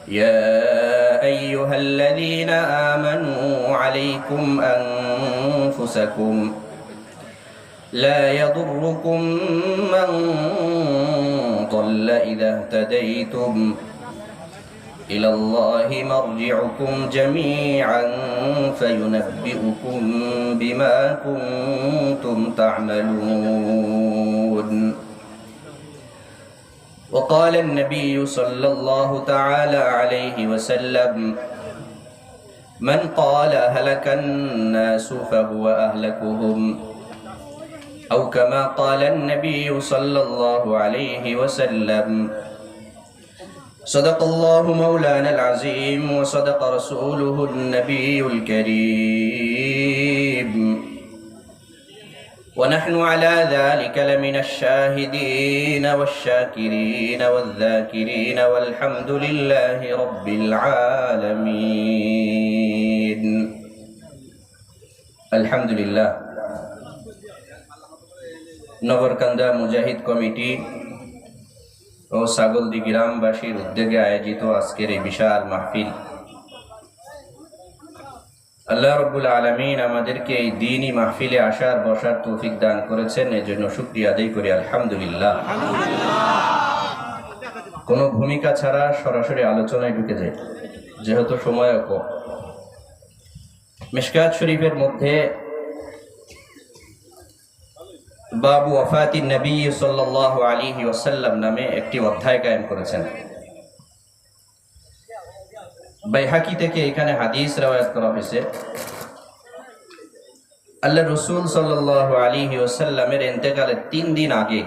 يا أيها الذين آمنوا عليكم أنفسكم لا يضركم من ضل إذا اهتديتم إلى الله مرجعكم جميعا فينبئكم بما كنتم تعملون. وقال النبي صلى الله تعالى عليه وسلم: من قال هلك الناس فهو أهلكهم، أو كما قال النبي صلى الله عليه وسلم. صدق الله مولانا العظيم وصدق رسوله النبي الكريم، ونحن على ذلك لمن الشاهدين والشاكرين والذاكرين والحمد لله رب العالمين. الحمد لله. নগরকান্দা মুজাহিদ committee ও ছাগলদি গ্রামবাসীর উদ্যোগে আয়োজিত আজকের এই বিশাল মাহফিল, আল্লাহ রাব্বুল আলামিন আমাদেরকে এই দ্বীনি মাহফিলে আসার বসার তৌফিক দান করেছেন, এজন্য শুকরিয়া আদায় করি আলহামদুলিল্লাহ। কোনো ভূমিকা ছাড়া সরাসরি আলোচনায় ঢুকে যায়, যেহেতু সময় কম। মিশকাত শরীফের মধ্যে বাবু ওয়াফাতিন নবী সাল্লাল্লাহু আলাইহি ওয়াসাল্লাম নামে একটি অধ্যায় কায়েম করেছেন। বাইহাকি থেকে এখানে হাদিস রওয়ায়াত করা হয়েছে, আল্লাহ রাসূল সাল্লাল্লাহু আলাইহি ওয়াসাল্লামের ইন্তেকালের 3 দিন আগে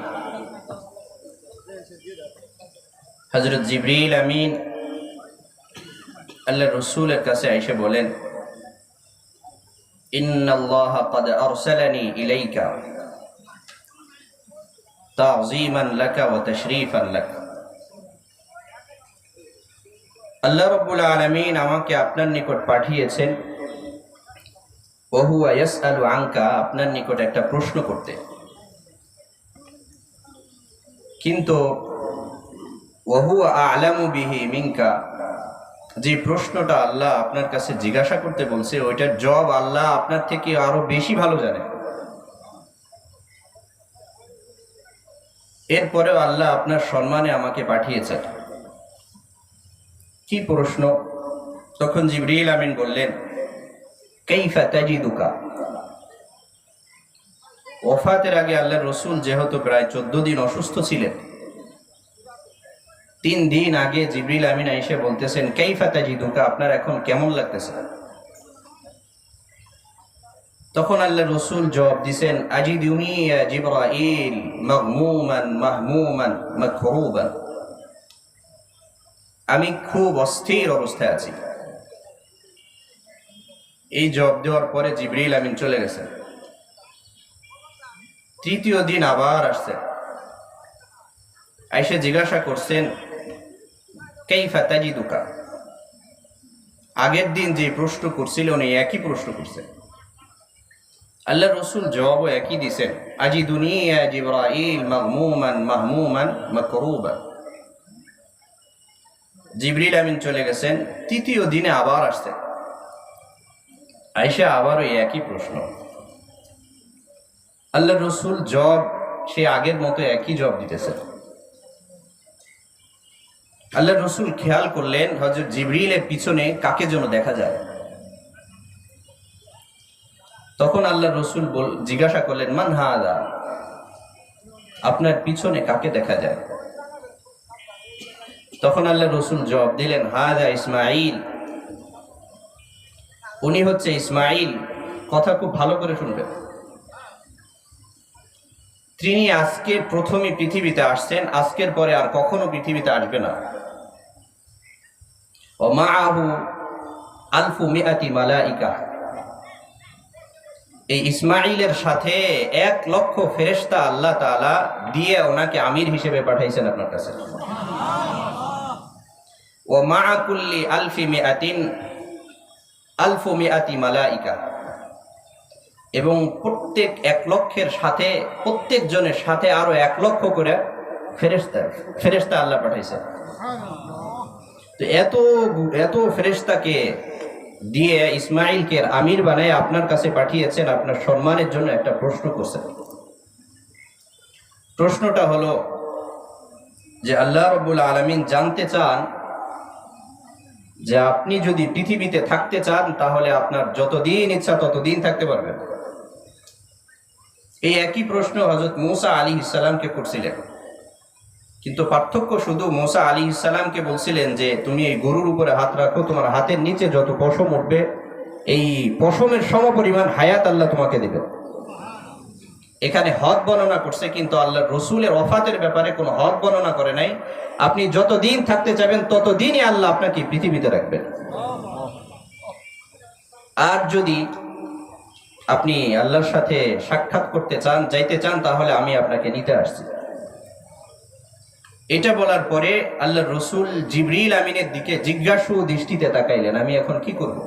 হযরত জিবরিল আমিন আল্লাহ রাসূলের কাছে এসে বলেন: ইন্নাল্লাহা ক্বাদ আরসালানি ইলাইকা তাযীমান লাকা ওয়া তাশরীফান লাকা। আল্লাহ রাব্বুল আলামিন আমাকে আপনার নিকট পাঠিয়েছেন, ওয়া হুয়া ইয়াসআলু আনকা, আপনার নিকট একটা প্রশ্ন করতে। কিন্তু ওয়া হুয়া আ'লামু বিহি মিনকা, যে প্রশ্নটা আল্লাহ আপনার কাছে জিজ্ঞাসা করতে বলছে ওইটার জবাব আল্লাহ আপনার থেকে আরো বেশি ভালো জানে। এরপরেও আল্লাহ আপনার সম্মানে আমাকে পাঠিয়েছেন। কি প্রশ্ন? তখন জিবরিল আমিন বললেন: কাইফা তাজিদুকা। ওফাতের আগে আল্লাহর রাসূল যেহেতু প্রায় 14 দিন অসুস্থ ছিলেন, 3 দিন আগে জিবরিল আমিন এসে বলতেছেন কাইফা তাজিদুকা, আপনার এখন কেমন লাগতেছে? তখন আল্লাহর রাসূল জবাব দিয়েছেন: আজিদুনি ইয়া জিবরাইল মাগমুমান মাহমুমান মাকরুবান, আমি খুব অস্থির অবস্থায় আছি। এই জবাব দেওয়ার পরে জিবরিল আমিন চলে গেছেন। 3য় দিন আবার আসছেন, আয়েশা জিজ্ঞাসা করছেন কাইফা তাজিদুকা। আগের দিন যে প্রশ্ন করছিলেন উনি একই প্রশ্ন করছেন, আল্লাহর রাসূল জবাবও একই দিয়েছেন, আজিদুনি ইয়া জিবরাইল মাগমুমান মাহমুমান মাকরুবান। জিবরিল আমিন চলে গেছেন, 3য় দিনে আবার আসছেন, আয়েশা আবারও একই প্রশ্ন। আল্লাহর রাসূল জবাব সে আগের মতো একই জবাব দিতেছেন। আল্লাহর রাসূল খেয়াল করলেন হযরত জিবরিলের পিছনে কাকে যেন দেখা যায়। তখন আল্লাহর রাসূল জিজ্ঞাসা করলেন মান হাদা, আপনার পিছনে কাকে দেখা যায়? তখন আল্লাহর রাসূল জবাব দিলেন হাদা ইসমাঈল, উনি হচ্ছে ইসমাঈল। কথা খুব ভালো করে শুনবেন। তিনি আজকে প্রথমে পৃথিবীতে আসছেন, আজকের পরে আর কখনো পৃথিবীতে আসবে না। ওয়া মাআহু আলফু মিআতি মালাইকা, এই ইসমাঈলের সাথে 1,00,000 ফেরেশতা আল্লাহ তাআলা দিয়ে ওনাকে আমির হিসেবে পাঠাইছেন আপনার কাছে। ওয়া মাআ কুল্লি আলফি মিআতিন আলফু মিআতি মালাইকা, এবং প্রত্যেক 1,00,000-এর সাথে প্রত্যেক জনের সাথে আরো 1,00,000 করে ফেরেশতা আল্লাহ পাঠাইছেন। তো এত এত ফেরেশতাকে দিয়ে ইসমাইলকে আমির বানায় আপনার কাছে পাঠিয়েছেন, আপনার সম্মানের জন্য একটা প্রশ্ন করছেন। প্রশ্নটা হলো যে আল্লাহ রাব্বুল আলামিন জানতে চান যে আপনি যদি পৃথিবীতে থাকতে চান তাহলে আপনার যতদিন ইচ্ছা ততদিন থাকতে পারবেন। এই একই প্রশ্ন হযরত মূসা আলাইহিস সালামকে করছিলেন, কিন্তু পার্থক্য শুধু মূসা আলাইহিস সালামকে বলছিলেন যে তুমি এই গরুর উপরে হাত রাখো, তোমার হাতের নিচে যত পশম উঠবে এই পশমের সমপরিমাণ হায়াত আল্লাহ তোমাকে দেবেন। এখানে হদ বর্ণনা করছে, কিন্তু আল্লাহ রসুলের ওফাতের ব্যাপারে কোনো হদ বর্ণনা করে নাই। আপনি যতদিন থাকতে চাইবেন ততদিনই আল্লাহ আপনাকে পৃথিবীতে রাখবেন। আর যদি আপনি আল্লাহর সাথে সাক্ষাৎ করতে চান, যাইতে চান, তাহলে আমি আপনাকে নিতে আসছি। এটা বলার পরে আল্লাহ রসুল জিবরিল আমিনের দিকে জিজ্ঞাসু দৃষ্টিতে তাকাইলেন, আমি এখন কি করব?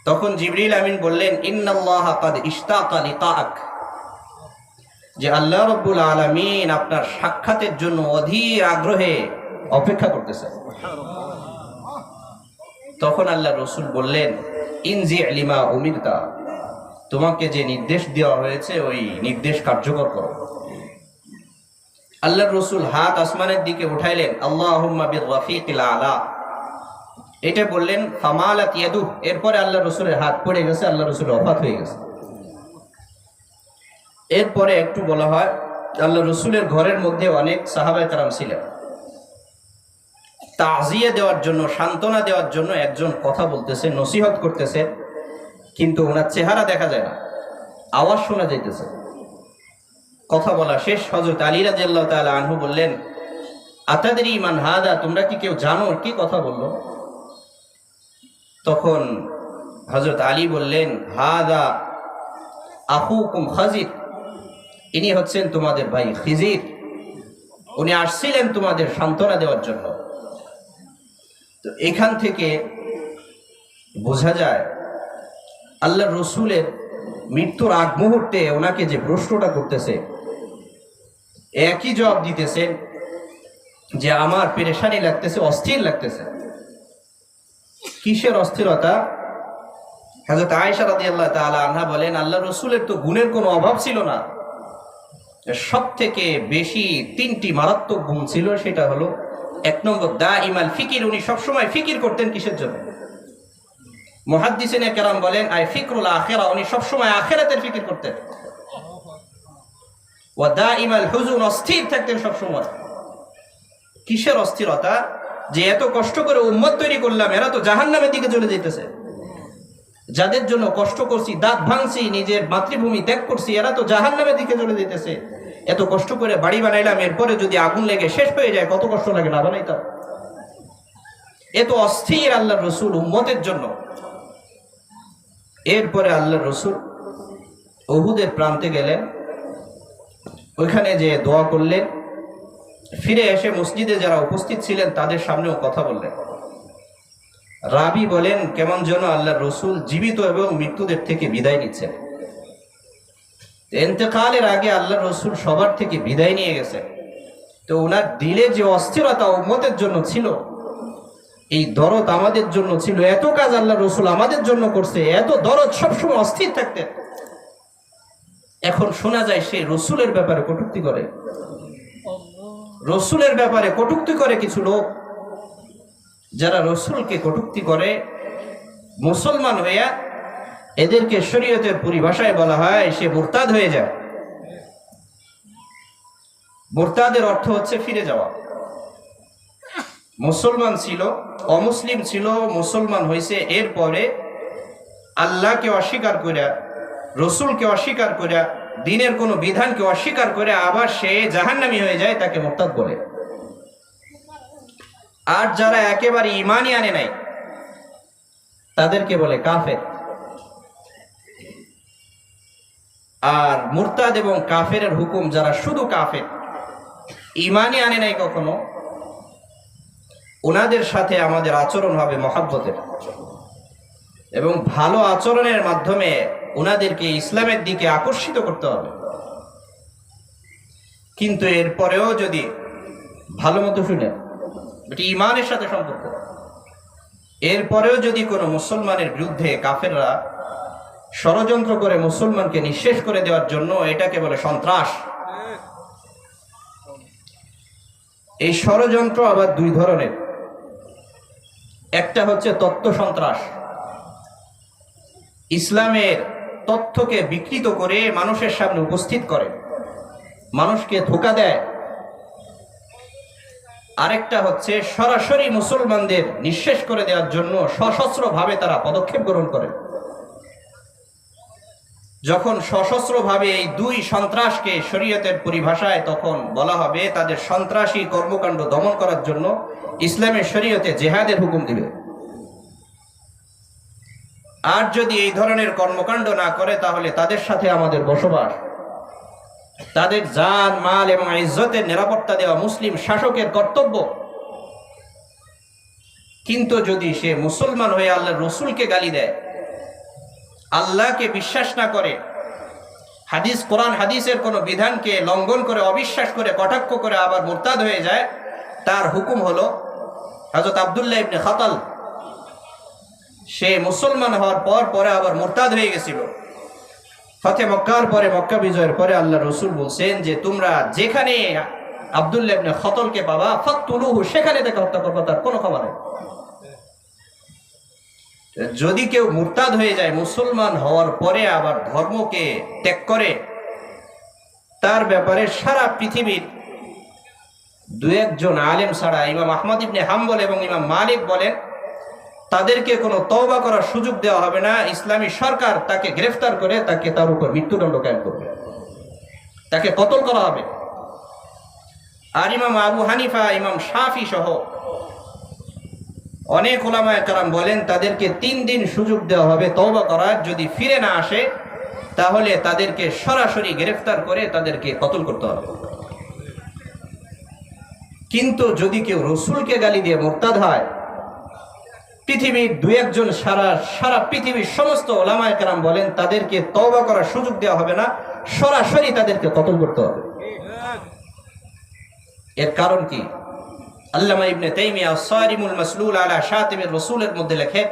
তখন জিবরিল আমিন বললেন, ইন্নাল্লাহা কাদ ইশতাকা লিকাআক, যে আল্লাহ রাব্বুল আলামিন আপনার সাক্ষাতের জন্য অধীর আগ্রহে অপেক্ষা করতেছেন। তখন আল্লাহ রসুল বললেন, ইনজি লিমা উমিরতা, তোমাকে যে নির্দেশ দেওয়া হয়েছে ওই নির্দেশ কার্যকর করো। আল্লাহ রসুল হাত আসমানের দিকে উঠাইলেন, আল্লাহুম্মা বির রাফিকিল আলা, এটা বললেন, ফামালাত ইয়াদু। এরপরে আল্লাহ রসুলের হাত পড়ে গেছে, আল্লাহ রসুল ওফাত হয়ে গেছে। এরপরে একটু বলা হয় আল্লাহ রসুলের ঘরের মধ্যে অনেক সাহাবায়ে কেরাম ছিলেন। তাজিয়া দেওয়ার জন্য, সান্ত্বনা দেওয়ার জন্য একজন কথা বলতেছে, নসিহত করতেছে, কিন্তু ওনার চেহারা দেখা যায় না, আওয়াজ শোনা যাইতেছে। কথা বলা শেষ, হযরত আলী রাদিয়াল্লাহু তাআলা আনহু বললেন, আতাদরি মান হাদা, তোমরা কি কেউ জানো কি কথা বললো? তখন হযরত আলী বললেন, হাদা আখুকুম খাজির, ইনি হচ্ছেন তোমাদের ভাই খিজির, উনি আসছিলেন তোমাদের সান্ত্বনা দেওয়ার জন্য। তো এখান থেকে বোঝা যায় আল্লাহ রসুলের মৃত্যুর আগ মুহূর্তে ওনাকে যে প্রশ্নটা করতেছে, একই জবাব দিতেছেন যে আমার পেরেশানি লাগতেছে, অস্থির লাগতেছে। কিসের অস্থিরতা? হযরত আয়েশা রাদিয়াল্লাহু তাআলা আনহা বলেন, আল্লাহ রসুলের তো গুণের কোনো অভাব ছিল না, সব থেকে বেশি তিনটি মারাত্মক গুণ ছিল। সেটা হলো, এক নম্বর দাইমাল ফিকির, উনি সবসময় ফিকির করতেন। কিসের জন্য? মুহাদ্দিসিনে কেরাম বলেন, আই ফিকরুল আখিরা, উনি সবসময় আখিরাতের ফিকির করতেন। ওয়া দাইমাল হুজুন, অস্থির থাকতেন সবসময়। কিসের অস্থিরতা? যে এত কষ্ট করে উম্মত তৈরি করলাম, এরা তো জাহান্নামের দিকে চলে যেতেছে। যাদের জন্য কষ্ট করছি, দাঁত ভাঙছি, নিজের মাতৃভূমি ত্যাগ করছি, এরা তো জাহান্নামের দিকে চলে যেতেছে। এত কষ্ট করে বাড়ি বানাইলাম, এরপরে যদি আগুন লেগে শেষ হয়ে যায়, কত কষ্ট লাগে না বানাইতাম। এত অস্থির আল্লাহর রসুল উম্মতের জন্য। এরপরে আল্লাহর রসুল উহুদের প্রান্তে গেলেন, ওইখানে যে দোয়া করলেন, ফিরে এসে মসজিদে যারা উপস্থিত ছিলেন তাদের সামনেও কথা বললেন। রাবি বলেন, কেমন যেন আল্লাহর রসুল জীবিত এবং মৃত্যুদের থেকে বিদায় নিচ্ছেন। ইন্তেকালের আগে আল্লাহর রসুল সবার থেকে বিদায় নিয়ে গেছেন। তো ওনার দিলে যে অস্থিরতা উম্মতের জন্য ছিল, এই দরদ আমাদের জন্য ছিল। এত কাজ আল্লাহর রসুল আমাদের জন্য করছে, এত দরদ, সবসময় অস্থির থাকতেন। এখন শোনা যায় সে রসুলের ব্যাপারে কটূক্তি করে। রসুলের ব্যাপারে কটূক্তি করে কিছু লোক। যারা রসুলকে কটূক্তি করে মুসলমান হইয়া, এদেরকে শরীয়তের পরিভাষায় বলা হয় সে মুরতাদ হয়ে যায়। মুরতাদের অর্থ হচ্ছে ফিরে যাওয়া। মুসলমান ছিল, অমুসলিম ছিল, মুসলমান হয়েছে, এরপরে আল্লাহকে অস্বীকার করে, রসুলকে অস্বীকার করে, দিনের কোনো বিধানকে অস্বীকার করে আবার সে জাহান্নামী হয়ে যায়, তাকে মুরতাদ বলে। আর যারা একেবারে ঈমানই আনে নাই, তাদেরকে বলে কাফের। আর মুরতাদ এবং কাফেরের হুকুম, যারা শুধু কাফের, ঈমানই আনে নাই কখনো, ওনাদের সাথে আমাদের আচরণ হবে মহাব্বতের, এবং ভালো আচরণের মাধ্যমে ওনাদেরকে ইসলামের দিকে আকর্ষিত করতে হবে। কিন্তু এরপরেও যদি ভালো মতো শুনেন, এটি ইমানের সাথে সম্পর্ক। এরপরেও যদি কোনো মুসলমানের বিরুদ্ধে কাফেররা ষড়যন্ত্র করে মুসলমানকে নিঃশেষ করে দেওয়ার জন্য, এটাকে বলে সন্ত্রাস। এই ষড়যন্ত্র আবার দুই ধরনের। একটা হচ্ছে তত্ত্ব সন্ত্রাস, ইসলামের তথ্যকে বিকৃত করে মানুষের সামনে উপস্থিত করে, মানুষকে ধোঁকা দেয়। আরেকটা হচ্ছে সরাসরি মুসলমানদের নিঃশেষ করে দেওয়ার জন্য সশস্ত্রভাবে তারা পদক্ষেপ গ্রহণ করে। যখন সশস্ত্রভাবে এই দুই সন্ত্রাসকে শরীয়তের পরিভাষায় তখন বলা হবে তাদের সন্ত্রাসী কর্মকাণ্ড দমন করার জন্য ইসলামের শরীয়তে জেহাদের হুকুম দিবে। আর যদি এই ধরনের কর্মকাণ্ড না করে তাহলে তাদের সাথে আমাদের বসবাস, তাদের জান মাল এবং ইজ্জতের নিরাপত্তা দেওয়া মুসলিম শাসকের কর্তব্য। কিন্তু যদি সে মুসলমান হয়ে আল্লাহর রসুলকে গালি দেয়, আল্লাহকে বিশ্বাস না করে, হাদিস কোরআন হাদিসের কোনো বিধানকে লঙ্ঘন করে অবিশ্বাস করে কটাক্ষ করে আবার মুরতাদ হয়ে যায়, তার হুকুম হলো হযরত আব্দুল্লাহ ইবনে খাতাল, সে মুসলমান হওয়ার পর পরে আবার মুরতাদ হয়ে গেছিল। ফতে মক্কার পরে, মক্কা বিজয়ের পরে আল্লাহ রসুল বলছেন যে তোমরা যেখানে আব্দুল্লাহ ইবনে খাতালকে পাবা ফাকতুলুহু, সেখানে তাকে হত্যা করবা, তার কোনো ক্ষমা নেই। যদি কেউ মুরতাদ হয়ে যায় মুসলমান হওয়ার পরে আবার ধর্মকে ত্যাগ করে, তার ব্যাপারে সারা পৃথিবীর দু একজন আলেম ছাড়া ইমাম আহমদ ইবনে হাম্বল এবং ইমাম মালিক বলেন তাদেরকে কোনো তওবা করার সুযোগ দেওয়া হবে না। ইসলামী সরকার তাকে গ্রেফতার করে তার উপর মৃত্যুদণ্ড কায়েম করবে, তাকে কতল করা হবে। আর ইমাম আবু হানিফা, ইমাম শাফি সহ অনেক ওলামায়ে কেরাম বলেন তাদেরকে 3 দিন সুযোগ দেওয়া হবে তওবা করার। যদি ফিরে না আসে তাহলে তাদেরকে সরাসরি গ্রেফতার করে তাদেরকে কতল করতে হবে। কিন্তু যদি কেউ রসুলকে গালি দিয়ে মুরতাদ হয়, পৃথিবীর দু একজন সারা পৃথিবীর সমস্ত ওলামায়ে কেরাম বলেন তাদেরকে তওবা করার সুযোগ দেওয়া হবে না, সরাসরি তাদেরকে কতল করতে হবে। এর কারণ কি? আল্লামা ইবনে তাইমিয়া আস-সারিমুল মাসলুল আলা শাতিমির রাসূলের মধ্যে লেখে,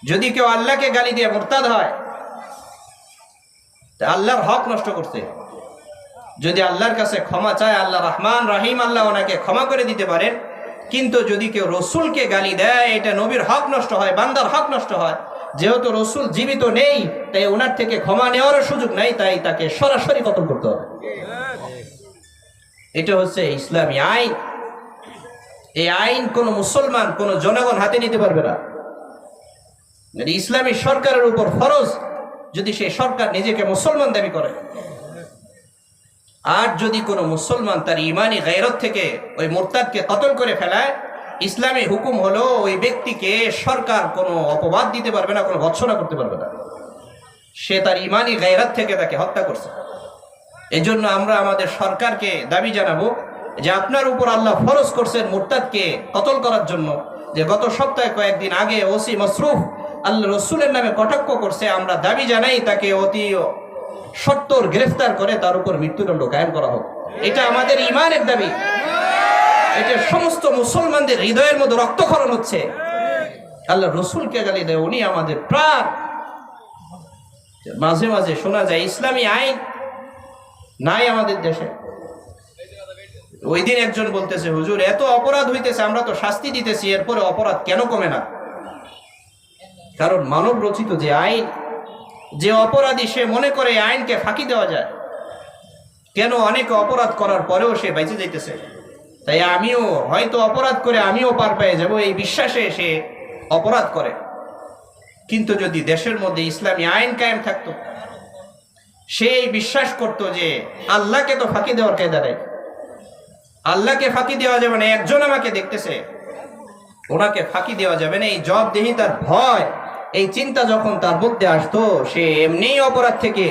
যদি কেউ আল্লাহকে গালি দিয়ে মুরতাদ হয় তা আল্লাহর হক নষ্ট করছে। যদি আল্লাহর কাছে ক্ষমা চায়, আল্লাহ রহমান রহিম, আল্লাহ ওনাকে ক্ষমা করে দিতে পারেন। কিন্তু যদি কেউ রসুলকে গালি দেয়, এটা নবীর হক নষ্ট হয়, বান্দার হক নষ্ট হয়। যেহেতু রসুল জীবিত নেই, তাই ওনার থেকে ক্ষমা নেওয়ার সুযোগ নাই, তাই তাকে সরাসরি কতল করতে হবে। এটা হচ্ছে ইসলামী আইন। এই আইন কোন মুসলমান, কোন জনগণ হাতে নিতে পারবে না। ইসলামী সরকারের উপর ফরজ, যদি সেই সরকার নিজেকে মুসলমান দাবি করে। আর যদি কোনো মুসলমান তার ইমানি গায়রত থেকে ওই মুরতাদকে কতল করে ফেলায়, ইসলামী হুকুম হলো ওই ব্যক্তিকে সরকার কোনো অপবাদ দিতে পারবে না, কোনো ভৎসনা করতে পারবে না। সে তার ইমানি গায়রত থেকে তাকে হত্যা করছে। এজন্য আমরা আমাদের সরকারকে দাবি জানাবো যে আপনার উপর আল্লাহ ফরজ করছেন মুরতাদকে কতল করার জন্য। যে গত সপ্তাহে কয়েকদিন আগে ওসি মাসরুফ আল্লাহ রসুলের নামে কটাক্ষ করছে, আমরা দাবি জানাই তাকে অতি সত্বর গ্রেফতার করে তার উপর মৃত্যুদণ্ড কায়েম করা হোক। এটা আমাদের ইমানের দাবি। এটা সমস্ত মুসলমানদের হৃদয়ের মধ্যে রক্তক্ষরণ হচ্ছে। আল্লাহ রসুলকে গালি দেয়, উনি আমাদের প্রাণ। মাঝে মাঝে শোনা যায় ইসলামী আইন নাই আমাদের দেশে। ওই দিন একজন বলতেছে, হুজুর এত অপরাধ হইতেছে, আমরা তো শাস্তি দিতেছি, এরপরে অপরাধ কেন কমে না? কারণ মানব রচিত যে আইন, যে অপরাধী সে মনে করে আইনকে ফাঁকি দেওয়া যায়। কেন? অনেকে অপরাধ করার পরেও সে বেঁচে যাইতেছে, তাই আমিও হয়তো অপরাধ করে আমিও পার পেয়ে যাব, এই বিশ্বাসে সে অপরাধ করে। কিন্তু যদি দেশের মধ্যে ইসলামী আইন কায়েম থাকতো, সেই বিশ্বাস করত যে আল্লাহকে তো ফাঁকি দেওয়ার কায়দা নেই, আল্লাহকে ফাঁকি দেওয়া যাবে না, একজন আমাকে দেখতেছে, ওনাকে ফাঁকি দেওয়া যাবে না। এই জবাবদিহি, তার ভয়, এই চিন্তা যখন তার মধ্যে আসতো, সে এমনিই অপরাধ থেকে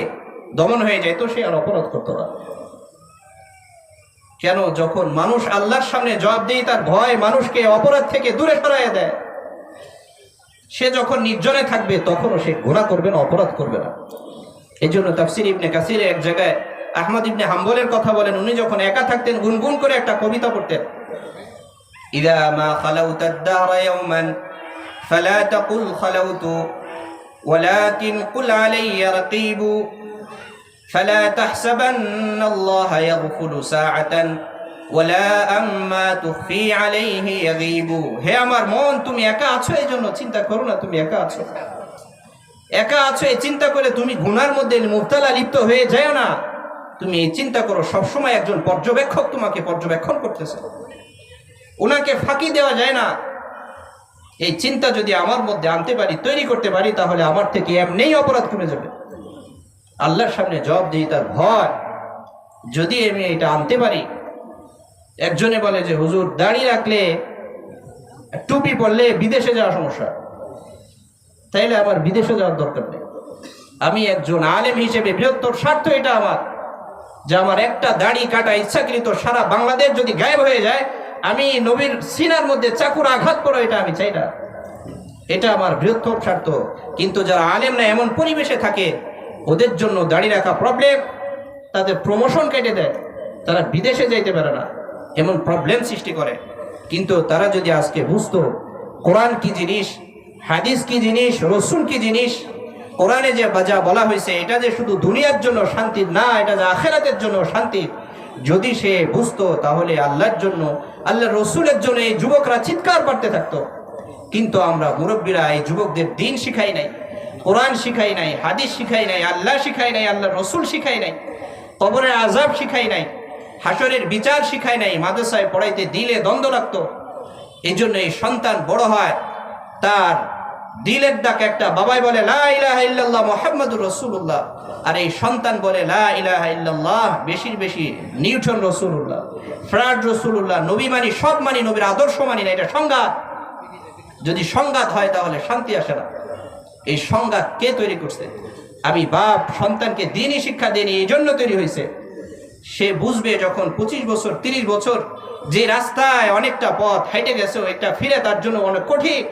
দমন হয়ে যেত, সে আর অপরাধ করতো না। কেন? যখন মানুষ আল্লাহর সামনে জবাবদিহি, তার ভয় মানুষকে অপরাধ থেকে দূরে সরাইয়া দেয়। সে যখন নির্জনে থাকবে তখনও সে গুনাহ করবে না, অপরাধ করবে না। এই জন্য তাফসীর ইবনে কাসির এক জায়গায় আহমদ ইবনে হাম্বলের কথা বলেন, উনি যখন একা থাকতেন গুনগুন করে একটা কবিতা পড়তেন। ইযা মা খালাউতা আদ-দাহর ইয়াওমান ফালা তাকুল খালাউতু ওয়ালাকিন কুল আলাইয়া রাকীবু ফালা তাহসাবান্নাল্লাহা ইয়াগফুলু সাআতান ওয়ালা আম্মা তুখফি আলাইহি ইয়াগীবু। হে আমার মন, তুমি একা আছো এই জন্য চিন্তা করো না তুমি একা আছো। একা আছো এই চিন্তা করে তুমি গুনার মধ্যে মুবতালা লিপ্ত হয়ে যাও না। তুমি এই চিন্তা করো সবসময় একজন পর্যবেক্ষক তোমাকে পর্যবেক্ষণ করতেছে, ওনাকে ফাঁকি দেওয়া যায় না। এই চিন্তা যদি আমার মধ্যে আনতে পারি, তৈরি করতে পারি, তাহলে আমার থেকে এমনিই অপরাধ কমে যাবে। আল্লাহর সামনে জবাবদিহিতার ভয় যদি আমি এটা আনতে পারি। একজনে বলে যে হুজুর দাড়ি রাখলে, টুপি পরলে বিদেশে যাওয়া সমস্যা, তাইলে আমার বিদেশে যাওয়ার দরকার নেই। আমি একজন আলেম হিসেবে বৃহত্তর স্বার্থ এটা আমার, যে আমার একটা দাড়ি কাটা ইচ্ছাকৃত সারা বাংলাদেশ যদি গায়েব হয়ে যায়, আমি নবীর সিনার মধ্যে চাকুর আঘাত করো, এটা আমি চাই না। এটা আমার বৃহত্তর স্বার্থ। কিন্তু যারা আলেম না এমন পরিবেশে থাকে, ওদের জন্য দাড়ি রাখা প্রবলেম, তাদের প্রমোশন কেটে দেয়, তারা বিদেশে যাইতে পারে না, এমন প্রবলেম সৃষ্টি করে। কিন্তু তারা যদি আজকে বুঝতো কোরআন কি জিনিস, হাদিস কি জিনিস, রসুল কি জিনিস, কোরআনে যে যা বলা হয়েছে এটা যে শুধু দুনিয়ার জন্য শান্তি না, এটা যে আখিরাতের জন্য শান্তি, যদি সে বুঝতো তাহলে আল্লাহর জন্য, আল্লাহর রসুলের জন্য এই যুবকরা চিৎকার করতে থাকতো। কিন্তু আমরা মুরব্বীরা এই যুবকদের দিন শিখাই নাই, কোরআন শিখাই নাই, হাদিস শিখাই নাই, আল্লাহ শিখাই নাই, আল্লাহর রসুল শিখাই নাই, কবরের আযাব শিখাই নাই, হাসরের বিচার শিখাই নাই। মাদ্রাসায় পড়াইতে দিলে দ্বন্দ্ব লাগতো। এই জন্য এই সন্তান বড় হয়, তার দিলের ডাক একটা, বাবাই বলে লা ইলাহা ইল্লাল্লাহ মুহাম্মাদুর রাসূলুল্লাহ, আর এই সন্তান বলে লা ইলাহা ইল্লাল্লাহ বেশির বেশি নিউটন রাসূলুল্লাহ, ফ্রাড রাসূলুল্লাহ। নবী মানি, সব মানি, নবীর আদর্শ মানি না, এটা সংঘাত। যদি সংঘাত হয় তাহলে শান্তি আসে না। এই সংঘাত কে তৈরি করছে? আমি বাপ সন্তানকে দিনই শিক্ষা দেনি, এই জন্য তৈরি হয়েছে। সে বুঝবে যখন 25 বছর 30 বছর যে রাস্তায় অনেকটা পথ হাইটে গেছে, একটা ফিরে তার জন্য অনেক কঠিন।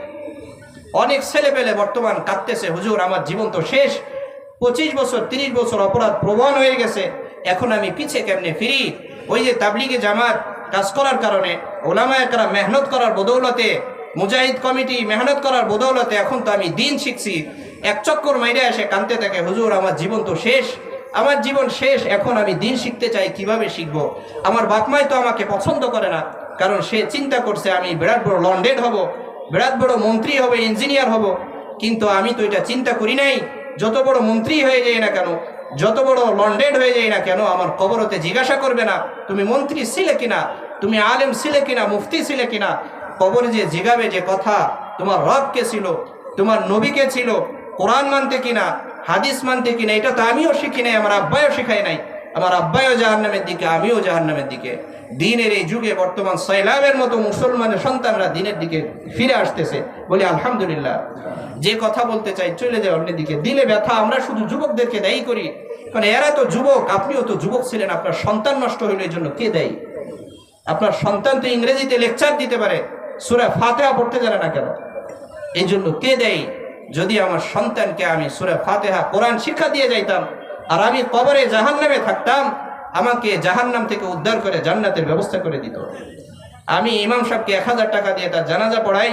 অনেক ছেলে পেলে বর্তমান কাঁদতেছে, হুজুর আমার জীবন তো শেষ, 25 বছর 30 বছর অপরাধ প্রবণ হয়ে গেছে, এখন আমি পিছে কেমনে ফিরি? ওই যে তাবলিগে জামাত কাজ করার কারণে, ওলামায়ে কেরাম মেহনত করার বদৌলতে, মুজাহিদ কমিটি মেহনত করার বদৌলতে এখন তো আমি দিন শিখছি, এক চক্কর মাইরে এসে কাঁদতে থাকে, হুজুর আমার জীবন তো শেষ, আমার জীবন শেষ, এখন আমি দিন শিখতে চাই, কিভাবে শিখবো? আমার বাপমাই তো আমাকে পছন্দ করে না, কারণ সে চিন্তা করছে আমি বিরাট বড় লন্ডেড হব, বিরাট বড় মন্ত্রী হবে, ইঞ্জিনিয়ার হব। কিন্তু আমি তো এটা চিন্তা করি নাই, যত বড় মন্ত্রী হয়ে যাই না কেন, যত বড় লন্ডেড হয়ে যাই না কেন, আমার কবরতে জিজ্ঞাসা করবে না তুমি মন্ত্রী ছিলে কিনা, তুমি আলেম ছিলে কিনা, মুফতি ছিলে কিনা। কবরে যে জিগাবে যে কথা, তোমার রব কে ছিল, তোমার নবী কে ছিল, কোরআন মানতে কিনা, হাদিস মানতে কিনা, এটা তো আমিও শিখি নাই, আমার আব্বাইও শিখাই নাই। আমার আব্বাইও জাহান্নামের দিকে, আমিও জাহান্নামের দিকে। দিনের এই যুগে বর্তমান সাইলামের মতো মুসলমানের সন্তানরা দিনের দিকে ফিরে আসতেছে, বলি আলহামদুলিল্লাহ। যে কথা বলতে চাই চলে যায় অন্যের দিকে, দিলে ব্যথা। আমরা শুধু যুবকদেরকে দায়ী করি, মানে এরা তো যুবক, আপনিও তো যুবক ছিলেন, আপনার সন্তান নষ্ট হইল এই জন্য কে দায়ী? আপনার সন্তান তো ইংরেজিতে লেকচার দিতে পারে, সূরা ফাতিহা পড়তে জানে না কেন? এই জন্য কে দায়ী? যদি আমার সন্তানকে আমি সূরা ফাতিহা কোরআন শিক্ষা দিয়ে যাইতাম, আর আমি কবরে জাহান্নামে থাকতাম, আমাকে জাহান্নাম থেকে উদ্ধার করে জান্নাতের ব্যবস্থা করে দিত। আমি ইমাম সাহেবকে 1000 টাকা দিয়ে তার জানাজা পড়াই,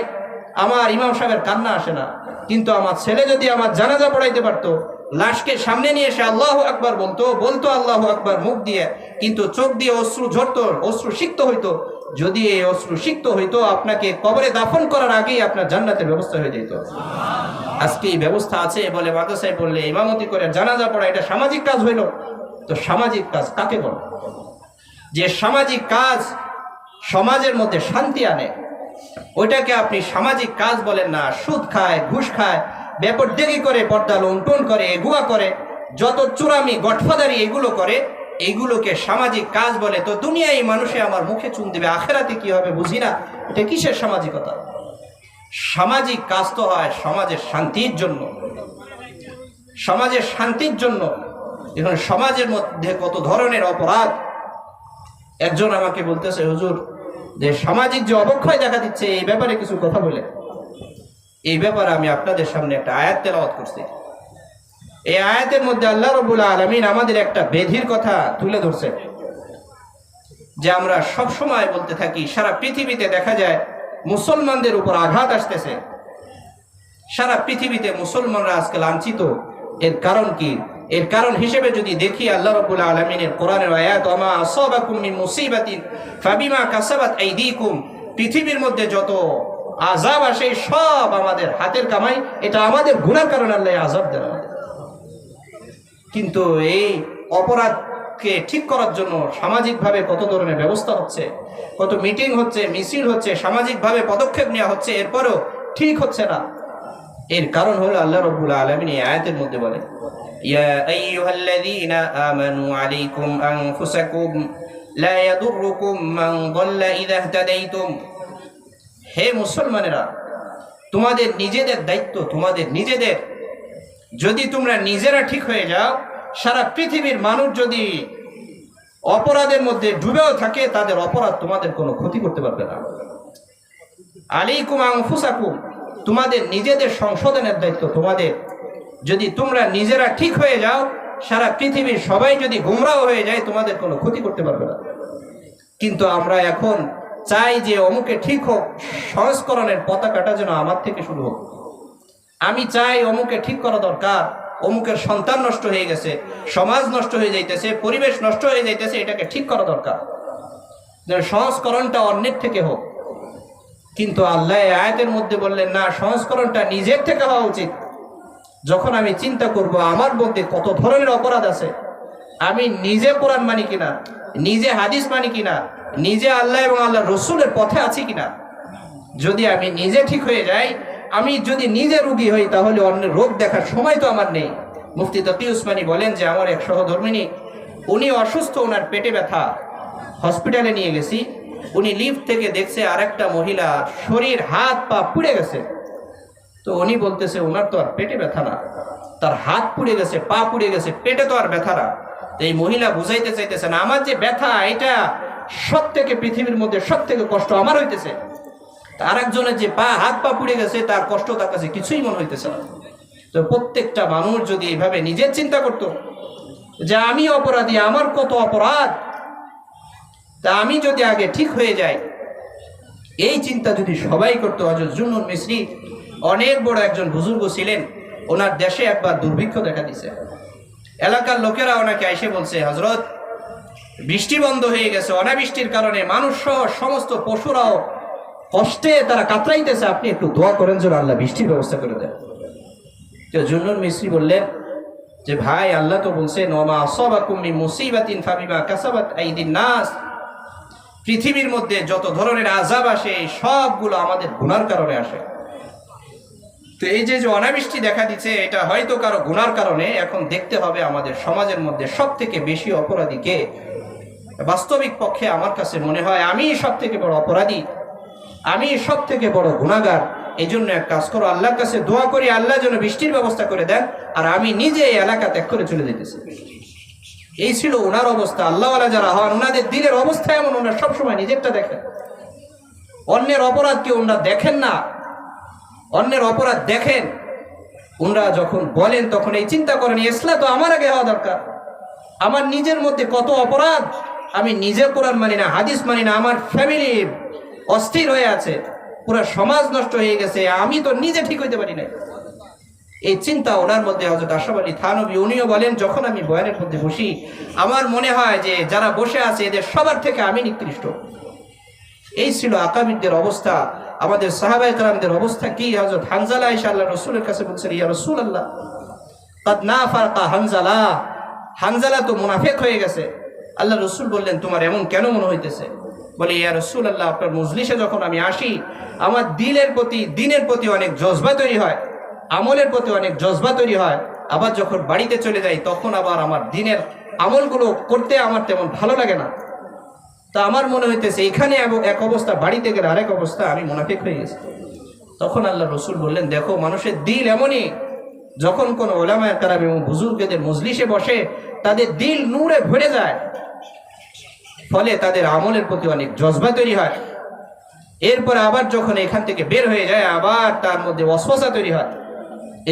আমার ইমাম সাহেবের কান্না আসে না। কিন্তু আমার ছেলে যদি আমার জানাজা পড়াইতে পারতো, লাশকে সামনে নিয়ে এসে আল্লাহু আকবার বলতো আল্লাহু আকবার মুখ দিয়ে, কিন্তু চোখ দিয়ে অশ্রু ঝরতো, অশ্রু সিক্ত হইতো। যদি এই অশ্রু সিক্ত হইতো, আপনাকে কবরে দাফন করার আগেই আপনার জান্নাতের ব্যবস্থা হয়ে যেত। আজকে এই ব্যবস্থা আছে বলে মাদ্রাসায় পড়লে ইমামতি করে জানাজা পড়া, এটা সামাজিক কাজ হইল। তো সামাজিক কাজ কাকে বলে? যে সামাজিক কাজ সমাজের মধ্যে শান্তি আনে, ওইটাকে আপনি সামাজিক কাজ বলেন না। সুদ খায়, ঘুষ খায়, বেপরদেগি করে, পর্দা লুণ্ঠন করে, এগুয়া করে, যত চুরামি গডফাদারি এগুলো করে, এইগুলোকে সামাজিক কাজ বলে। তো দুনিয়ায় মানুষে আমার মুখে চুন দেবে, আখেরাতে কি হবে বুঝি না। এটা কিসের সামাজিকতা? সামাজিক কাজ তো হয় সমাজের শান্তির জন্য, সমাজের শান্তির জন্য। এখন সমাজের মধ্যে কত ধরনের অপরাধ। একজন আমাকে বলতেছে, হুজুর যে সামাজিক যে অবক্ষয় দেখা দিচ্ছে, এই ব্যাপারে কিছু কথা বলে। এই ব্যাপারে আমি আপনাদের সামনে একটা আয়াত তেলাওয়াত করছি। এই আয়াতের মধ্যে আল্লাহ রাব্বুল আলামিন আমাদের একটা বেধির কথা তুলে ধরছে। যে আমরা সব সময় বলতে থাকি, সারা পৃথিবীতে দেখা যায় মুসলমানদের উপর আঘাত আসতেছে, সারা পৃথিবীতে মুসলমানরা আজকে লাঞ্ছিত। এর কারণ কি? এর কারণ হিসেবে যদি দেখি, আল্লাহ রাব্বুল আলামিনের কোরআনের আয়াত, ওমা আসাবাকুম মিন মুসিবাতিন ফাবিমা কাসাবাত আইদিকুম, পৃথিবীর মধ্যে যত আযাব আসে সব আমাদের হাতের কামাই, এটা আমাদের গুনার কারণে আল্লাহ আযাব দেন আমাদের। কিন্তু এই অপরাধকে ঠিক করার জন্য সামাজিকভাবে কত ধরনের ব্যবস্থা হচ্ছে, কত মিটিং হচ্ছে, মিছিল হচ্ছে, সামাজিকভাবে পদক্ষেপ নেওয়া হচ্ছে, এরপরও ঠিক হচ্ছে না। এর কারণ হলো আল্লাহ রাব্বুল আলামিন এই আয়াতের মধ্যে বলেন, ইয়া আইয়ুহাল্লাযীনা আমানু আলাইকুম আনফুসাকুম লা ইয়াদুররুকুম মান দাল্লা ইযা ইহতাদাইতুম, হে মুসলমানেরা, তোমাদের নিজেদের দায়িত্ব, তোমাদের নিজেদের, যদি তোমরা নিজেরা ঠিক হয়ে যাও, সারা পৃথিবীর মানুষ যদি অপরাধের মধ্যে ডুবেও থাকে, তাদের অপরাধ তোমাদের কোনো ক্ষতি করতে পারবে না। আলাইকুম আনফুসাকুম, তোমাদের নিজেদের সংশোধনের দায়িত্ব তোমাদের। যদি তোমরা নিজেরা ঠিক হয়ে যাও, সারা পৃথিবীর সবাই যদি গুমরাহ হয়ে যায়, তোমাদের কোনো ক্ষতি করতে পারবে না। কিন্তু আমরা এখন চাই যে অমুকে ঠিক হোক, সংস্করণের পতাকাটা যেন আমার থেকে শুরু হোক। আমি চাই অমুকে ঠিক করা দরকার, অমুকের সন্তান নষ্ট হয়ে গেছে, সমাজ নষ্ট হয়ে যাইতেছে, পরিবেশ নষ্ট হয়ে যাইতেছে, এটাকে ঠিক করা দরকার, যেন সংস্করণটা অন্যের থেকে হোক। কিন্তু আল্লাহ আয়াতের মধ্যে বললেন, না, সংস্করণটা নিজের থেকে হওয়া উচিত। যখন আমি চিন্তা করব আমার মধ্যে কত ধরনের অপরাধ আছে, আমি নিজে কোরআন মানি কিনা, নিজে হাদিস মানি কিনা, নিজে আল্লাহ এবং আল্লাহ রসুলের পথে আছি কিনা, যদি আমি নিজে ঠিক হয়ে যাই, আমি যদি নিজে রোগী হই, তাহলে অন্যের রোগ দেখার সময় তো আমার নেই। মুফতি তকি উসমানী বলেন যে আমার এক সহধর্মিনী, উনি অসুস্থ, ওনার পেটে ব্যথা, হসপিটালে নিয়ে গেছি। উনি লিফট থেকে দেখছে আরেকটা মহিলা শরীর হাত পা পুড়ে গেছে। তো উনি বলতেছে ওনার তো আর পেটে ব্যথা না, তার হাত পুড়ে গেছে, পা পুড়ে গেছে, পেটে তো আর ব্যথা না। তো এই মহিলা বুঝাইতে চাইতেছেন, আমার যে ব্যথা, এটা সব থেকে পৃথিবীর মধ্যে সব থেকে কষ্ট আমার হইতেছে। আর একজনের যে হাত পা পুড়ে গেছে, তার কষ্ট তার কাছে কিছুই মনে হইতেছে না। তো প্রত্যেকটা মানুষ যদি এইভাবে নিজের চিন্তা করতো যে আমি অপরাধী, আমার কত অপরাধ, তা আমি যদি আগে ঠিক হয়ে যাই, এই চিন্তা যদি সবাই করতো। হযরত জুন্নুন মিসরি অনেক বড় একজন বুজুর্গ ছিলেন, ওনার দেশে একবার দুর্ভিক্ষ দেখা দিছে। এলাকার লোকেরা ওনাকে এসে বলছে, হযরত, বৃষ্টি বন্ধ হয়ে গেছে, অনাবৃষ্টির কারণে মানুষ সহ সমস্ত পশুরাও কষ্টে তারা কাতরাইতেছে, আপনি একটু দোয়া করেন যেন আল্লাহ বৃষ্টির ব্যবস্থা করে দেন। তো জুন্নুন মিসরি বললেন যে, ভাই, আল্লাহ তো বলছেন, ওমা আসাবাকুম মিন মুসিবাতিন ফাবিমা কাসাবাত আইদিন নাস, পৃথিবীর মধ্যে যত ধরনের আযাব আসে সবগুলো আমাদের গুনার কারণে আসে। তো এই যে অনাবৃষ্টি দেখা দিচ্ছে, এটা হয়তো কারো গুনার কারণে। এখন দেখতে হবে আমাদের সমাজের মধ্যে সব থেকে বেশি অপরাধী কে। বাস্তবিক পক্ষে আমার কাছে মনে হয় আমি সব থেকে বড় অপরাধী, আমি সব থেকে বড় গুনাহগার। এই জন্য এক কাজ করো, আল্লাহর কাছে দোয়া করি আল্লাহ যেন বৃষ্টির ব্যবস্থা করে দেন, আর আমি নিজে এই এলাকা ত্যাগ করে চলে যেতেছি। এই ছিল ওনার অবস্থা। আল্লাহওয়ালা যারা হন, ওনাদের দিলের অবস্থা এমন, ওনারা সবসময় নিজেরটা দেখেন, অন্যের অপরাধকে ওনারা দেখেন না। অন্যের অপরাধ দেখেন, ওনারা যখন বলেন তখন এই চিন্তা করেন, ইসলাম তো আমার আগে হওয়া দরকার। আমার নিজের মধ্যে কত অপরাধ, আমি নিজে কোরআন মানি না, হাদিস মানি না, আমার ফ্যামিলি অস্থির হয়ে আছে, পুরো সমাজ নষ্ট হয়ে গেছে, আমি তো নিজে ঠিক হইতে পারি না। এই চিন্তা ওনার মধ্যে হযরত আশরাফ আলী থানভী উনিও বলেন, যখন আমি বয়ানের মধ্যে বসি, আমার মনে হয় যে যারা বসে আছে এদের সবার থেকে আমি নিকৃষ্ট। এই ছিল আকাবিরদের অবস্থা। আমাদের সাহাবায়ে কেরামদের অবস্থা কি? হযরত হানজালা এসে আল্লাহ রাসূলের কাছে বলছেন, ইয়া রাসূলুল্লাহ, কাদ নাফারকা হানজালা, হানজালা তো মুনাফিক হয়ে গেছে। আল্লাহ রাসূল বললেন, তোমার এমন কেন মনে হইতেছে? বলে, ইয়া রাসূলুল্লাহ, আপনার মজলিসে যখন আমি আসি, আমার দিনের প্রতি অনেক জজবা তৈরি হয়, আমলের প্রতি অনেক জজবা তৈরি হয়। আবার যখন বাড়িতে চলে যাই, তখন আবার আমার দিনের আমলগুলো করতে আমার তেমন ভালো লাগে না। তা আমার মনে হইতেছে এখানে এক অবস্থা, বাড়িতে গেলে আরেক অবস্থা, আমি মুনাফিক হয়ে গেছি। তখন আল্লাহ রসুল বললেন, দেখো, মানুষের দিল এমনই, যখন কোনো ওলামায়ে কেরাম এবং বুজুর্গদের মজলিসে বসে, তাদের দিল নূরে ভরে যায়, ফলে তাদের আমলের প্রতি অনেক জজবা তৈরি হয়। এরপর আবার যখন এখান থেকে বের হয়ে যায়, আবার তার মধ্যে ওয়াসওয়াসা তৈরি হয়।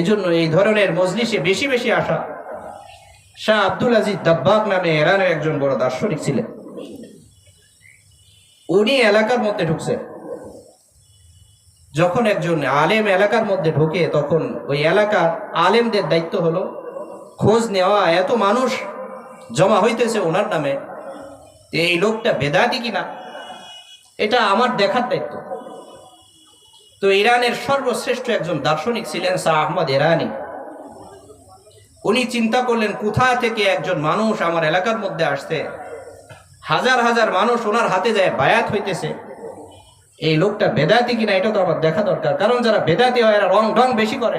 এজন্য এই ধরনের মজলিসে বেশি বেশি আসা। শাহ আব্দুল আজিজ দাব্বাগ নামে ইরানের একজন বড় দার্শনিক ছিলেন। উনি এলাকার মধ্যে ঢুকছে। যখন একজন আলেম এলাকার মধ্যে ঢোকে তখন ওই এলাকার আলেমদের দায়িত্ব হলো খোঁজ নেওয়া, এত মানুষ জমা হইতেছে ওনার নামে, এই লোকটা বেদাতি কিনা এটা আমার দেখার দায়িত্ব। তো ইরানের সর্বশ্রেষ্ঠ একজন দার্শনিক ছিলেন শাহ আহমদ ইরানি। উনি চিন্তা করলেন কোথা থেকে একজন মানুষ আমার এলাকার মধ্যে আসছে, হাজার হাজার মানুষ ওনার হাতে যায় বায়াত হইতেছে, এই লোকটা বেদাতি কিনা এটা তো আমার দেখা দরকার। কারণ যারা বেদাতি হয় এরা রং ঢং বেশি করে,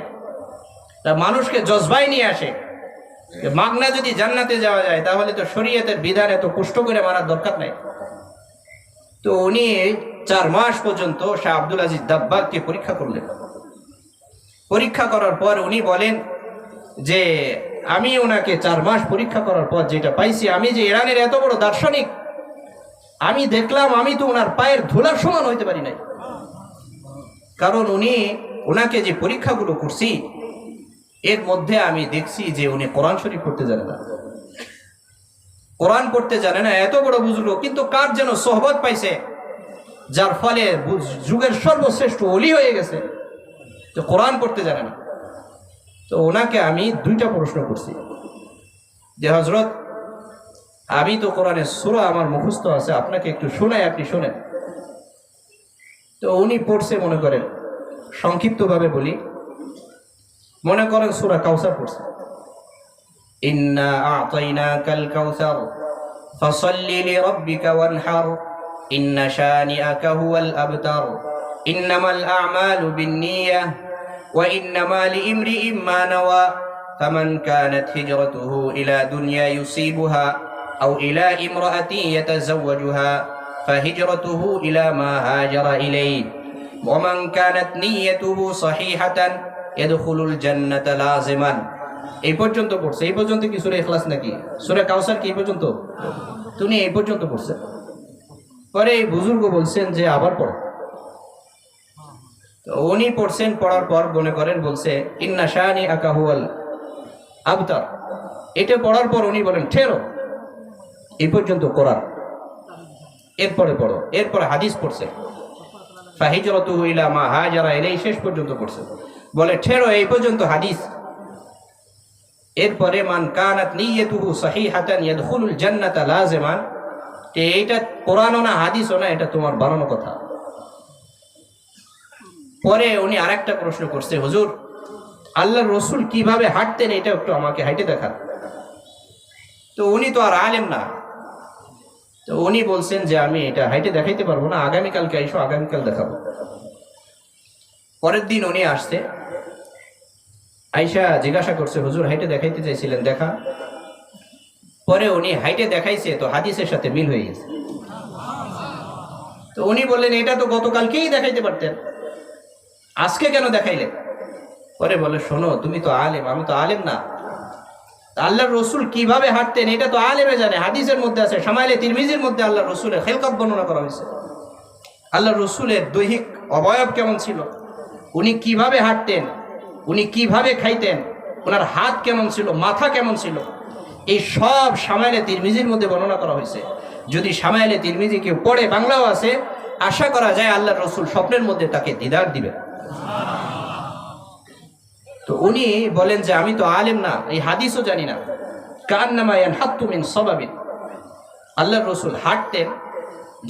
তা মানুষকে জজবাই নিয়ে আসে। মাগনা যদি জান্নাতে যাওয়া যায় তাহলে তো শরীয়তের বিধান এত কষ্ট করে মারার দরকার নাই। তো উনি 4 মাস পর্যন্ত শাহ আব্দুল আজিজ দাব্বাগকে পরীক্ষা করলেন। পরীক্ষা করার পর উনি বলেন যে আমি ওনাকে 4 মাস পরীক্ষা করার পর যেটা পাইছি, আমি যে ইরানের এত বড় দার্শনিক, আমি দেখলাম আমি তো ওনার পায়ের ধুলার সমান হইতে পারি নাই। কারণ ওনাকে যে পরীক্ষাগুলো করছি এর মধ্যে আমি দেখছি যে উনি কোরআন শরীফ পড়তে জানে না, কোরআন পড়তে জানে না, এত বড় বুজুর্গ, কিন্তু কার যেন সোহবত পাইছে যার ফলে যুগের সর্বশ্রেষ্ঠ ওলি হয়ে গেছে, তো কোরআন পড়তে জানে না। তো ওনাকে আমি 2টা প্রশ্ন করছি যে হযরত আমি তো কোরআনের সূরা আমার মুখস্থ আছে, আপনাকে একটু শোনাই, আপনি শোনেন। তো উনি পড়ছে, মনে করেন সংক্ষিপ্তভাবে বলি, মনে করেন সূরা কাউসার পড়ছে, ইন্না আ'তাইনাকাল কাউসার ফাসাল্লি লিরাব্বিকা ওয়ানহার ইন্না শানিআকা হুয়াল আবতার ইন্নামাল আ'মালু বিন্নিয়াহ ওয়া ইন্নামা লিইমরিইম মা নাওয়া ফামান কানাত হিজরাতুহু ইলা দুনিয়া ইউসিবুহা আও ইলা ইমরাআতিন ইয়াতাযাওয়াজুহা ফাহিজরাতুহু ইলা মা হাজারা ইলাইহি ওয়া মান কানাত নিয়্যাতুহু সহিহাতান ইয়াদখুলুল জান্নাতা লাযিমান। এই পর্যন্ত পড়ছে। এই পর্যন্ত কি সূরা ইখলাস নাকি? সূরা কাউসার কি এই পর্যন্ত? তুমি এই পর্যন্ত পড়ছে। পরে এই বুজুর্গ বলছেন যে আবার পড়ো। তো উনি পড়ছেন, পড়ার পর মনে করেন বলছে ইন্না শানিআকা হুয়াল আবতার, এটা পড়ার পর উনি বলেন ঠেরো, এই পর্যন্ত কোরআন, এরপরে পড়ো। এরপরে হাদিস পড়ছে, ফাহিজরাতুহু ইলা মা হাজারা ইলাইহি, শেষ পর্যন্ত পড়ছে, বলে ঠেরো, এই পর্যন্ত হাদিস। এরপরে মান কানাত নিয়্যাতুহু সহিহাতান ইয়াদখুলুল জান্নাতা লাযিমান, এইটা কোরআনও না হাদিসও না, এটা তোমার বানানো কথা। পরে উনি আরেকটা প্রশ্ন করছে, হুজুর আল্লাহর রাসূল কিভাবে হাঁটতেন এটা একটু আমাকে হাঁটে দেখান। তো উনি তো আর আলেম না, তো উনি বলছেন যে আমি এটা হাঁটে দেখাইতে পারবো না, আগামীকালকে এসো, আগামীকাল দেখাবো। পরের দিন উনি আসছে, আয়েশা জিজ্ঞাসা করছে হুজুর হাইটে দেখাইতে চাইছিলেন, দেখা। পরে উনি হাইটে দেখাইছে, তো হাদিসের সাথে মিল হয়ে গেছে। তো উনি বললেন এটা তো গতকালকেই দেখাইতে পারতেন, আজকে কেন দেখাইলেন? পরে বলে শোনো, তুমি তো আলেম, আমি তো আলেম না। আল্লাহর রাসূল কিভাবে হাঁটতেন এটা তো আলেমে জানে, হাদিসের মধ্যে আছে, শামাইলে তিরমিজির মধ্যে আল্লাহর রাসূলের খেলকত বর্ণনা করা হয়েছে। আল্লাহর রাসূলের দৈহিক অবয়ব কেমন ছিল, উনি কিভাবে হাঁটতেন, উনি কিভাবে খাইতেন, ওনার হাত কেমন ছিল, মাথা কেমন ছিল, এই সব শামাইলে তিরমিজির মধ্যে বর্ণনা করা হয়েছে। যদি শামাইলে তিরমিজি কেউ পড়ে, বাংলাও আছে, আশা করা যায় আল্লাহর রাসূল স্বপ্নের মধ্যে তাকে দিদার দিবেন। তো উনি বলেন যে আমি তো আলেম না, এই হাদিসও জানি না। কান্নামা ইয়ানহাত্তু মিন সাবাবিন, আল্লাহর রাসূল হাঁটতেন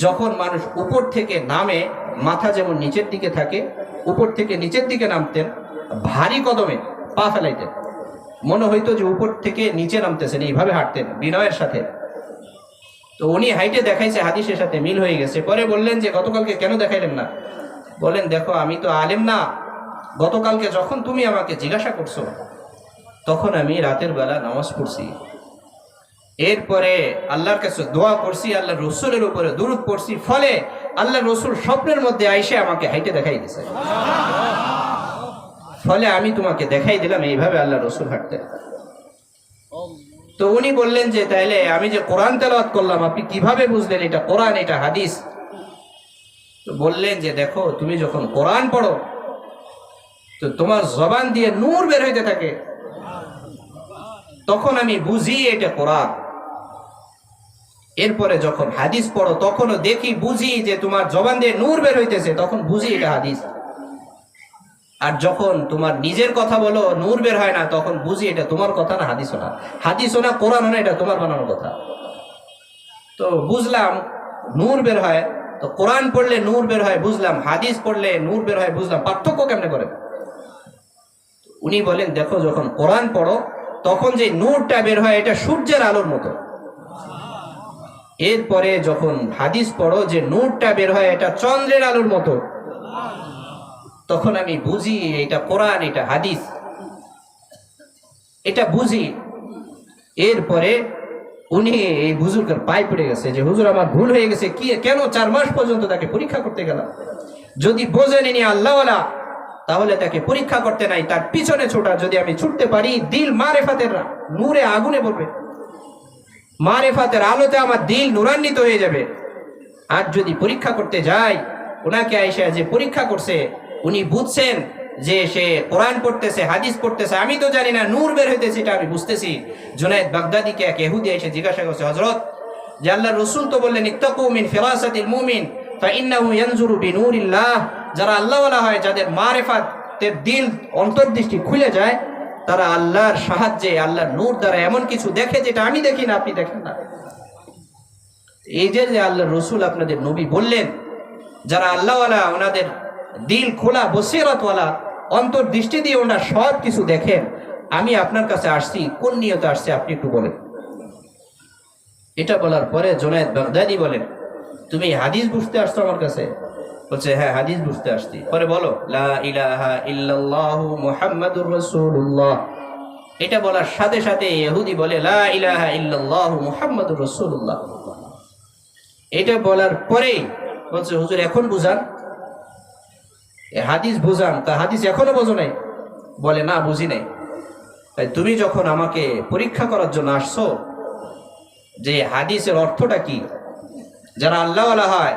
যখন মানুষ উপর থেকে নামে, মাথা যেমন নিচের দিকে থাকে, উপর থেকে নিচের দিকে নামতেন, ভারী কদমে পা ফেলাইতেন, মনে হইতো যে উপর থেকে নিচে নামতেছেন, এইভাবে হাঁটতেন বিনয়ের সাথে। তো উনি হাইটে দেখাইছে, হাদিসের সাথে মিল হয়ে গেছে। পরে বললেন যে গতকালকে কেন দেখাইলেন না? বলেন দেখো আমি তো আলেম না, গতকালকে যখন তুমি আমাকে জিজ্ঞাসা করছো তখন আমি রাতের বেলা নামাজ পড়ছি, এরপরে আল্লাহর কাছে দোয়া করছি, আল্লাহর রাসূলের উপরে দুরূদ পড়ছি, ফলে আল্লাহর রাসূল স্বপ্নের মধ্যে আইসে আমাকে হাইটে দেখাই দিয়েছে, ফলে আমি তোমাকে দেখাই দিলাম এইভাবে আল্লাহর রাসূল হাঁটতেন। তো উনি বললেন যে তাইলে আমি যে কোরআন তেলাওয়াত করলাম আপনি কিভাবে বুঝলেন এটা কোরআন, এটা হাদিস? তো বললেন যে দেখো তুমি যখন কোরআন পড়ো তো তোমার জবান দিয়ে নূর বের হইতে থাকে, তখন আমি বুঝি এটা কোরআন। এরপরে যখন হাদিস পড়ো তখনও দেখি বুঝি যে তোমার জবান দিয়ে নূর বের হইতেছে, তখন বুঝি এটা হাদিস। আর যখন তোমার নিজের কথা বলো নূর বের হয় না, তখন বুঝি এটা তোমার কথা না, হাদিসও না। হাদিসও না, কোরআনও না, এটা তোমার বানানোর কথা। তো বুঝলাম নূর বের হয়, তো কোরআন পড়লে নূর বের হয় বুঝলাম, হাদিস পড়লে নূর বের হয় বুঝলাম, পার্থক্য কেমনে করেন? উনি বলেন দেখো, যখন কোরআন পড়ো তখন যে নূরটা বের হয় এটা সূর্যের আলোর মতো। এরপরে যখন হাদিস পড়ো যে নূরটা বের হয় এটা চন্দ্রের আলোর মতো। তখন আমি বুঝি এটা কোরআন, এটা হাদিস, এটা বুঝি। এরপরে উনি এই হুজুরকে পায়ে পড়ে গেছে যে হুজুর আমার ভুল হয়ে গেছে, কি কেন 4 মাস পর্যন্ত তাকে পরীক্ষা করতে গেলাম? যদি বোঝেন ইনি আল্লাহওয়ালা তাহলে তাকে পরীক্ষা করতে নাই, তার পিছনে ছোটা। যদি আমি ছুটতে পারি দিল মারেফাতের নূরে আগুনে পড়বে, মারেফাতের আলোতে আমার দিল নূরান্বিত হয়ে যাবে। আর যদি পরীক্ষা করতে যাই, ওনাকে আইসা যে পরীক্ষা করছে উনি বুঝছেন যে সে কোরআন পড়তেছে, হাদিস পড়তেছে, আমি তো জানি না, নূর বের হইতেছে এটা আমি বুঝতেছি। জুনায়েদ বাগদাদিকে এক ইহুদি এসে জিজ্ঞাসা করছে, হযরত যে আল্লাহর রাসূল তো বললেন ইত্তাকু মিন ফিরাসাতিল মুমিন ফাইন্নাহু ইয়ানজুরু বিনূরিল্লাহ, যারা আল্লাহওয়ালা হয়, যাদের মারেফাতের দিল অন্তর্দৃষ্টি খুলে যায়, তারা আল্লাহর সাহায্যে, আল্লাহর নূর দ্বারা এমন কিছু দেখে যেটা আমি দেখি না, আপনি দেখেন না। এই যে আল্লাহর রাসূল আপনাদের নবী বললেন যারা আল্লাহওয়ালা, ওনাদের দিল খোলা, বসিরতওয়ালা, অন্তর্দৃষ্টি দিয়ে ওনারা সব কিছু দেখেন। আমি আপনার কাছে আসছি, কোন নিয়তে আসছে আপনি একটু বলেন। এটা বলার পরে জুনায়েদ বাগদাদি বলেন, তুমি হাদিস বুঝতে আসছো আমার কাছে? বলছে হ্যাঁ, হাদিস বুঝতে আসছি। পরে বলো লা ইলাহা ইল্লাল্লাহু মুহাম্মাদুর রাসূলুল্লাহ। এটা বলার সাথে সাথে ইহুদি বলে লা ইলাহা ইল্লাল্লাহু মুহাম্মাদুর রাসূলুল্লাহ। এটা বলার পরেই বলছে হুজুর এখন বুঝান, হাদিস বুঝান। তা হাদিস এখনো বোঝো নাই? বলে না, বুঝি নাই। তাই তুমি যখন আমাকে পরীক্ষা করার জন্য আসছো যে হাদিসের অর্থটা কি, যারা আল্লাহওয়ালা হয়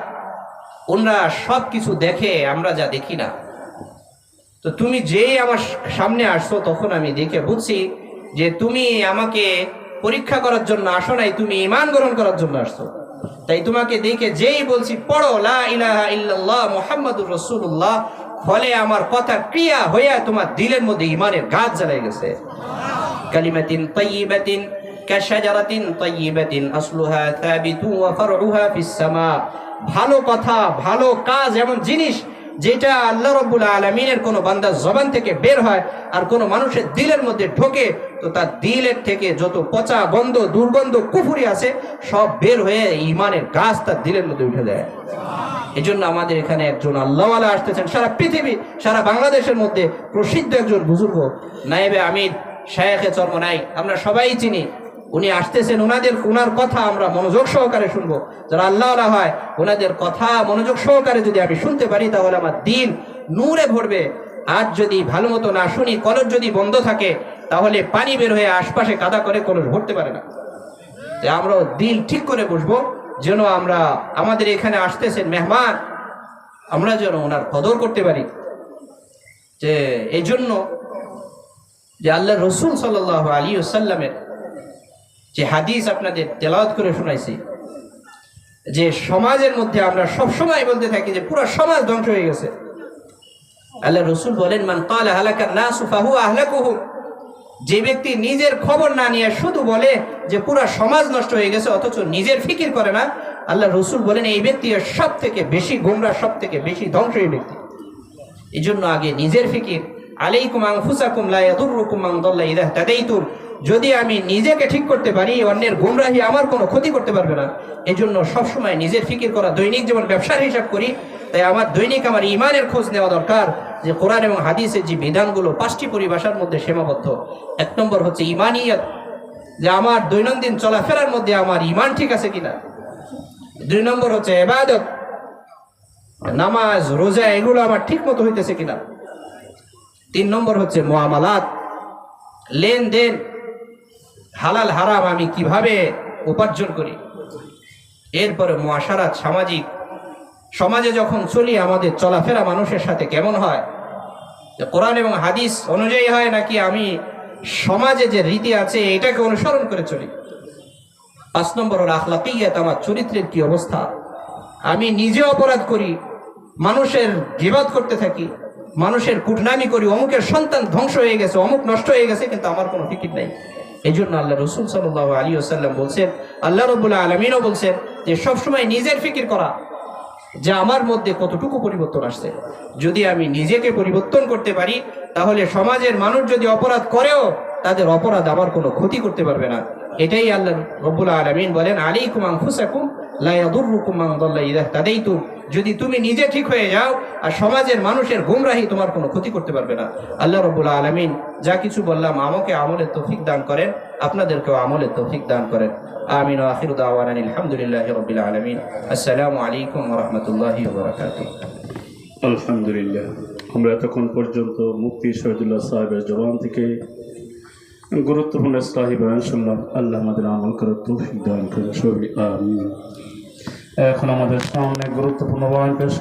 ওনারা সব কিছু দেখে, আমরা যা দেখি না। তো তুমি যেই আমার সামনে আসছো তখন আমি দেখে বুঝছি যে তুমি আমাকে পরীক্ষা করার জন্য আসো নাই, তুমি ঈমান গ্রহণ করার জন্য আসছো। তাই তোমাকে দেখে যেই বলছি পড়ো লা ইলাহা ইল্লাল্লাহ মুহাম্মাদুর রাসূলুল্লাহ, ফলে আমার কথা ক্রিয়া হইয়া তোমার দিলের মধ্যে ঈমানের গাছ জ্বালাই গেছে। কালিমাতিন তাইয়্যিবাতিন কাশাজারাতিন তাইয়্যিবাতিন আসলুহা সাবিতু ওয়া ফারউহা ফিস সামা। ভালো কথা, ভালো কাজ এমন জিনিস যেটা আল্লাহ রাব্বুল আলামিনের কোনো বান্দার জবান থেকে বের হয় আর কোনো মানুষের দিলের মধ্যে ঢোকে, তো তার দিলের থেকে যত পচা গন্ধ, দুর্গন্ধ, কুফরি আছে সব বের হয়ে ঈমানের গাছ তার দিলের মধ্যে উঠে যায়। এই জন্য আমাদের এখানে একজন আল্লাহওয়ালা আসতেছেন, সারা পৃথিবী, সারা বাংলাদেশের মধ্যে প্রসিদ্ধ একজন বুজুর্গ নায়েবে আমির শায়েখে চরমনাই, আমরা সবাই চিনি। উনি আসতেছেন, ওনার কথা আমরা মনোযোগ সহকারে শুনবো। যারা আল্লাহওয়ালা হয় ওনাদের কথা মনোযোগ সহকারে যদি আমি শুনতে পারি তাহলে আমার দিল নূরে ভরবে। আর যদি ভালো মতো না শুনি, কলস যদি বন্ধ থাকে তাহলে পানি বের হয়ে আশপাশে কাদা করে কলস ভরতে পারে না। আমরা দিল ঠিক করে বসবো যেন আমরা আমাদের এখানে আসতেছেন মেহমান, আমরা যেন ওনার কদর করতে পারি। যে এই জন্য যে আল্লাহ রসুল সাল্লাল্লাহু আলাইহি ওয়াসাল্লামের যে হাদিস আপনাদের তেলাওয়াত করে শোনাইছি, যে সমাজের মধ্যে আমরা সব সময় বলতে থাকি যে পুরো সমাজ ধ্বংস হয়ে গেছে। আল্লাহ রসুল বলেন মান ক্বালা হালাকান নাসু ফাহুয়া আহলাকুহুম, যে ব্যক্তি নিজের খবর না নিয়ে শুধু বলে যে পুরো সমাজ নষ্ট হয়ে গেছে অথচ নিজের ফিকির করে না, আল্লাহ রসুল বলেন এই ব্যক্তি সব থেকে বেশি গোমরাহ, সব থেকে বেশি ধ্বংসী ব্যক্তি। এই জন্য আগে নিজের ফিকির। আলাইকুম আনফুসাকুম লা ইয়াদুররুকুম মান দাল্লা ইযা ইহতাদাইতুম, যদি আমি নিজেকে ঠিক করতে পারি অন্যের গোমরাহি আমার কোনো ক্ষতি করতে পারবে না। এই জন্য সবসময় নিজের ফিকির করা, দৈনিক যেমন ব্যবসার হিসাব করি তাই আমার দৈনিক আমার ইমানের খোঁজ নেওয়া দরকার যে কোরআন এবং হাদিসের যে বিধানগুলো 5টি পরিভাষার মধ্যে সীমাবদ্ধ। 1 নম্বর হচ্ছে ইমানিয়াত, যে আমার দৈনন্দিন চলাফেরার মধ্যে আমার ইমান ঠিক আছে কিনা। 2 নম্বর হচ্ছে ইবাদত, নামাজ রোজা এগুলো আমার ঠিক মতো হইতেছে কিনা। 3 নম্বর হচ্ছে মুআমালাত, লেনদেন, হালাল হারাম আমি কিভাবে উপার্জন করি। এরপরে মুআশারাত, সামাজিক, সমাজে যখন চলি আমাদের চলাফেরা মানুষের সাথে কেমন হয়, কোরআন এবং হাদিস অনুযায়ী হয় নাকি আমি সমাজে যে রীতি আছে এটাকে অনুসরণ করে চলি। 5 নম্বর হলো আখলাকিয়াত, আমার চরিত্রের কি অবস্থা। আমি নিজে অপরাধ করি, মানুষের গীবত করতে থাকি, মানুষের কুটনামি করি, অমুকের সন্তান ধ্বংস হয়ে গেছে, অমুক নষ্ট হয়ে গেছে, কিন্তু আমার কোনো ফিকির নাই। এই জন্য আল্লাহ রসুল সাল্লাল্লাহু আলাইহি ওয়াসাল্লাম বলছেন, আল্লাহ রাব্বুল আলামিনও বলছেন যে সবসময় নিজের ফিকির করা, যে আমার মধ্যে কতটুকু পরিবর্তন আসছে। যদি আমি নিজেকে পরিবর্তন করতে পারি, তাহলে সমাজের মানুষ যদি অপরাধ করেও তাদের অপরাধ আমার কোনো ক্ষতি করতে পারবে না। এটাই আল্লাহ রাব্বুল আলামিন বলেন, আলাইকুম আনফুসাকুম লা ইয়াদুররুকুম মান দাল্লা ইযা তাদাইতুম। যদি তুমি নিজে ঠিক হয়ে যাও আর সমাজের মানুষের গুমরাহি তোমার কোনো ক্ষতি করতে পারবে না। আল্লাহ রাব্বুল আলামিন যা কিছু বললাম আমাকে আমলের তৌফিক দান করেন, আপনাদেরকেও আমলের তৌফিক দান করেন। আমিন ওয়া আখিরু দাওয়ানা আলহামদুলিল্লাহি রাব্বিল আলামিন। আসসালামু আলাইকুম ওয়া রাহমাতুল্লাহি ওয়া বারাকাতুহু। আলহামদুলিল্লাহ, আমরা এতক্ষণ পর্যন্ত মুফতি শহীদুল্লাহ সাহেবের জবান থেকে গুরুত্বপূর্ণ ইসলাহি বয়ান শুনলাম। আল্লাহ আমাদের আমল করার তৌফিক দান করেন। আমিন। এখন আমাদের সামনে গুরুত্বপূর্ণ বয়ান পেশ